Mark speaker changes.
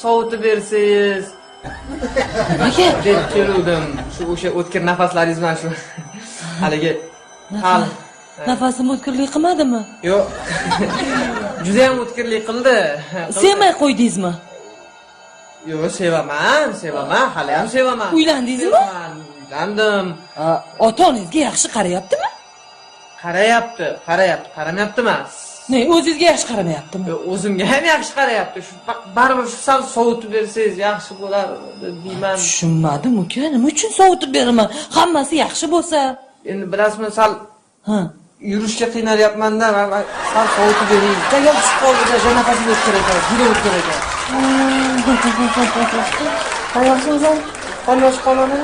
Speaker 1: sovutib bersangiz.
Speaker 2: Nimaga?
Speaker 1: deb keluvdim. Shu o'sha o'tkir nafaslaringiz bilan shu haligi hal.
Speaker 2: Nafasim o'tkirlik qilmadimi?
Speaker 1: Yo'q. Juda ham o'tkirlik qildi.
Speaker 2: Sevmay qo'ydingizmi?
Speaker 1: Yo'q, sevaman, hali ham sevaman.
Speaker 2: Uylandingizmi?
Speaker 1: Uylandim.
Speaker 2: Ota-onangizga yaxshi qarayaptimi?
Speaker 1: Qarayapti, qaramayapti emas.
Speaker 2: Ne, o'zingizga yaxshi qaramayaptimi?
Speaker 1: O'zimga ham yaxshi qarayapti. Shu baribir shu sal sovutib bersangiz yaxshi bo'lar deyman.
Speaker 2: Tushunmadim uka, nima uchun sovutib beraman? Hammasi yaxshi bo'lsa.
Speaker 1: Endi bilasizmi, sal
Speaker 2: Ha.
Speaker 1: yurishga qiynalyapman-da, sal sovutib bering. Tayyor tushib qoldi, nafasim o'tkir ekan, juda o'tkir ekan. Qayoqsiz o'zim? Qanday qoladi?